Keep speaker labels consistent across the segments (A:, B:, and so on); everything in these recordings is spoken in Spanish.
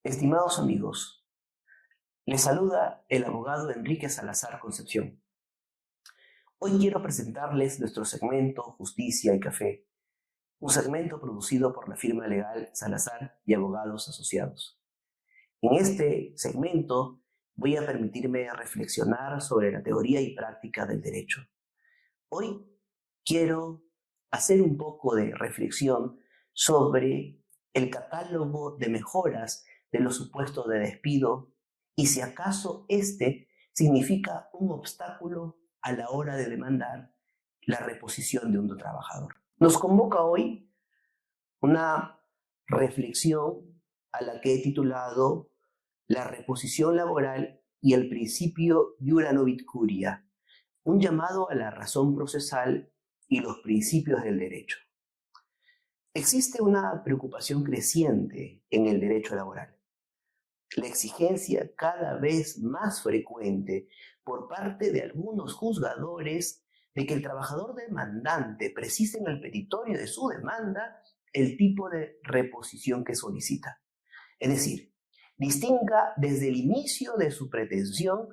A: Estimados amigos, les saluda el abogado Enrique Salazar Concepción. Hoy quiero presentarles nuestro segmento Justicia y Café, un segmento producido por la firma legal Salazar y Abogados Asociados. En este segmento voy a permitirme reflexionar sobre la teoría y práctica del derecho. Hoy quiero hacer un poco de reflexión sobre el catálogo de mejoras de los supuestos de despido y si acaso este significa un obstáculo a la hora de demandar la reposición de un trabajador. Nos convoca hoy una reflexión a la que he titulado La reposición laboral y el principio Iura Novit Curia, un llamado a la razón procesal y los principios del derecho. Existe una preocupación creciente en el derecho laboral. La exigencia cada vez más frecuente por parte de algunos juzgadores de que el trabajador demandante precise en el petitorio de su demanda el tipo de reposición que solicita. Es decir, distinga desde el inicio de su pretensión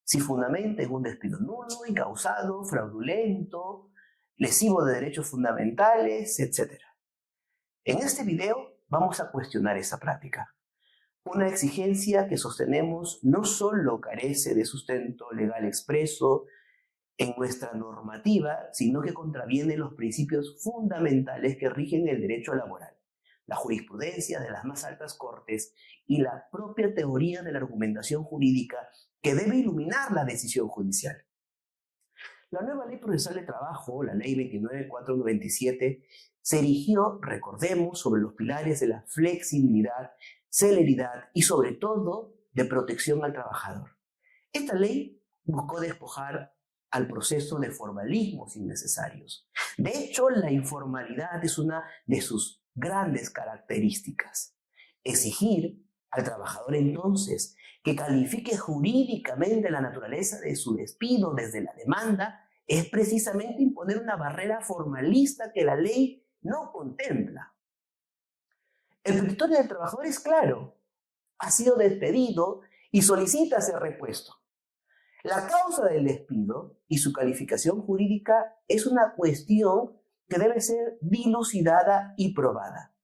A: si fundamenta en un despido nulo, incausado, fraudulento, lesivo de derechos fundamentales, etc. En este video vamos a cuestionar esa práctica. Una exigencia que sostenemos no solo carece de sustento legal expreso en nuestra normativa, sino que contraviene los principios fundamentales que rigen el derecho laboral, la jurisprudencia de las más altas cortes y la propia teoría de la argumentación jurídica que debe iluminar la decisión judicial. La nueva Ley Procesal de Trabajo, la Ley 29.497, se erigió, recordemos, sobre los pilares de la flexibilidad, celeridad y sobre todo de protección al trabajador. Esta ley buscó despojar al proceso de formalismos innecesarios. De hecho, la informalidad es una de sus grandes características. Exigir al trabajador entonces que califique jurídicamente la naturaleza de su despido desde la demanda es precisamente imponer una barrera formalista que la ley no contempla. El petitorio del trabajador es claro, ha sido despedido y solicita ser repuesto. La causa del despido y su calificación jurídica es una cuestión que debe ser dilucidada y probada.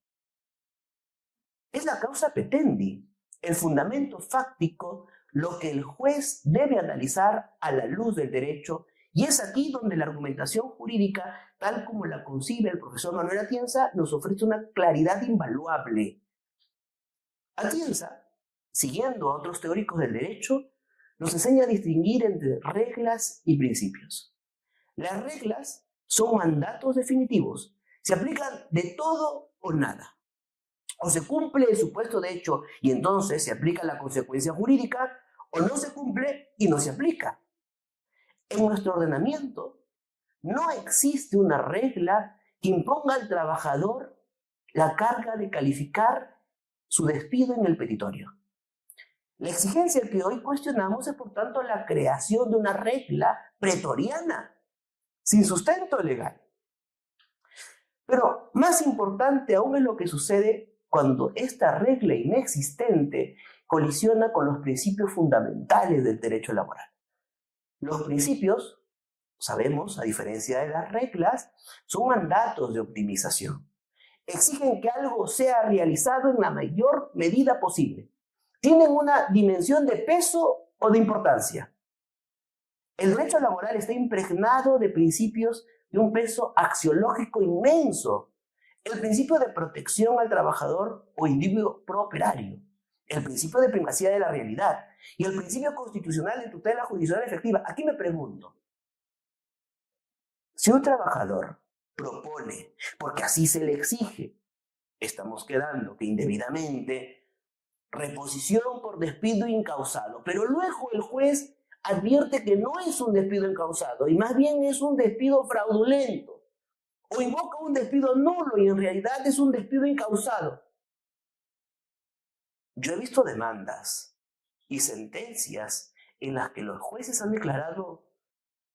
A: Es la causa petendi, el fundamento fáctico, lo que el juez debe analizar a la luz del derecho, y es aquí donde la argumentación jurídica, tal como la concibe el profesor Manuel Atienza, nos ofrece una claridad invaluable. Atienza, siguiendo a otros teóricos del derecho, nos enseña a distinguir entre reglas y principios. Las reglas son mandatos definitivos, se aplican de todo o nada. O se cumple el supuesto de hecho y entonces se aplica la consecuencia jurídica, o no se cumple y no se aplica. En nuestro ordenamiento no existe una regla que imponga al trabajador la carga de calificar su despido en el petitorio. La exigencia que hoy cuestionamos es, por tanto, la creación de una regla pretoriana, sin sustento legal. Pero más importante aún es lo que sucede cuando esta regla inexistente colisiona con los principios fundamentales del derecho laboral. Los principios, sabemos, a diferencia de las reglas, son mandatos de optimización. Exigen que algo sea realizado en la mayor medida posible. Tienen una dimensión de peso o de importancia. El derecho laboral está impregnado de principios de un peso axiológico inmenso. El principio de protección al trabajador o individuo prooperario, el principio de primacía de la realidad y el principio constitucional de tutela judicial efectiva. Aquí me pregunto, si un trabajador propone, porque así se le exige, estamos quedando que indebidamente, reposición por despido incausado, pero luego el juez advierte que no es un despido incausado y más bien es un despido fraudulento, o invoca un despido nulo y en realidad es un despido incausado. Yo he visto demandas y sentencias en las que los jueces han declarado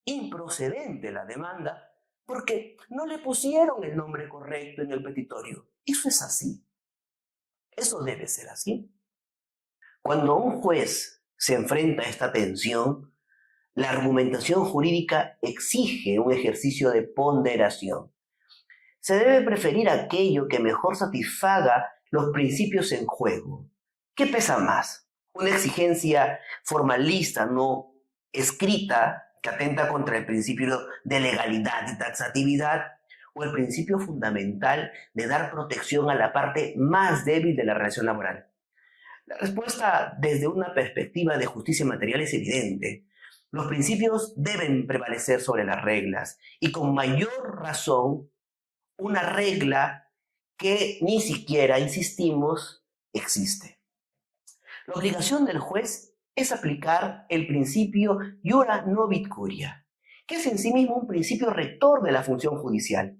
A: improcedente la demanda porque no le pusieron el nombre correcto en el petitorio. Eso es así. Eso debe ser así. Cuando un juez se enfrenta a esta tensión, la argumentación jurídica exige un ejercicio de ponderación. Se debe preferir aquello que mejor satisfaga los principios en juego. ¿Qué pesa más? ¿Una exigencia formalista no escrita que atenta contra el principio de legalidad y taxatividad, o el principio fundamental de dar protección a la parte más débil de la relación laboral? La respuesta desde una perspectiva de justicia material es evidente. Los principios deben prevalecer sobre las reglas, y con mayor razón una regla que ni siquiera, insistimos, existe. La obligación del juez es aplicar el principio iura novit curia, que es en sí mismo un principio rector de la función judicial.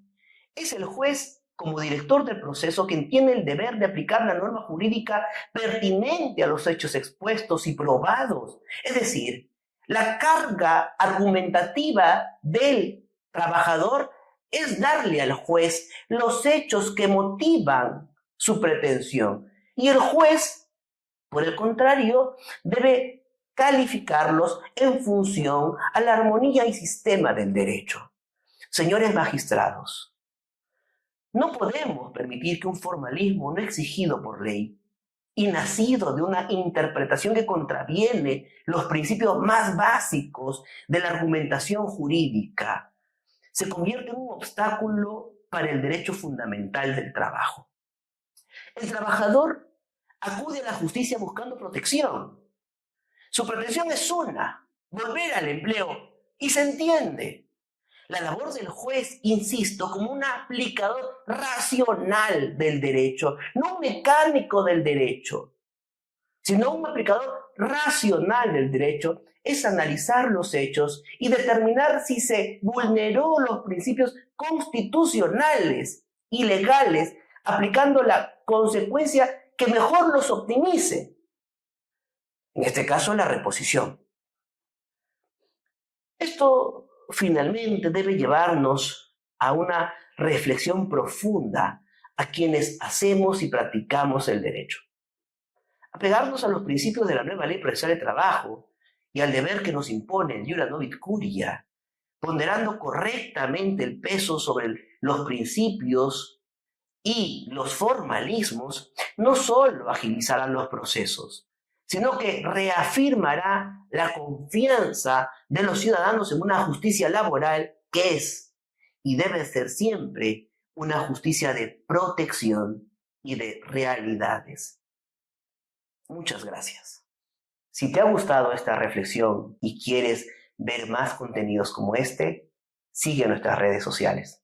A: Es el juez, como director del proceso, quien tiene el deber de aplicar la norma jurídica pertinente a los hechos expuestos y probados. Es decir, la carga argumentativa del trabajador es darle al juez los hechos que motivan su pretensión. Y el juez, por el contrario, debe calificarlos en función a la armonía y sistema del derecho. Señores magistrados, no podemos permitir que un formalismo no exigido por ley y nacido de una interpretación que contraviene los principios más básicos de la argumentación jurídica se convierte en un obstáculo para el derecho fundamental del trabajo. El trabajador acude a la justicia buscando protección. Su pretensión es una: volver al empleo, y se entiende. La labor del juez, insisto, como un aplicador racional del derecho, no un mecánico del derecho, sino un aplicador racional del derecho, es analizar los hechos y determinar si se vulneró los principios constitucionales y legales, aplicando la consecuencia que mejor los optimice. En este caso, la reposición. Esto finalmente debe llevarnos a una reflexión profunda a quienes hacemos y practicamos el derecho. Apegarnos a los principios de la nueva ley procesal de trabajo y al deber que nos impone el iura novit curia, ponderando correctamente el peso sobre los principios y los formalismos, no solo agilizará los procesos, sino que reafirmará la confianza de los ciudadanos en una justicia laboral que es y debe ser siempre una justicia de protección y de realidades. Muchas gracias. Si te ha gustado esta reflexión y quieres ver más contenidos como este, sigue nuestras redes sociales.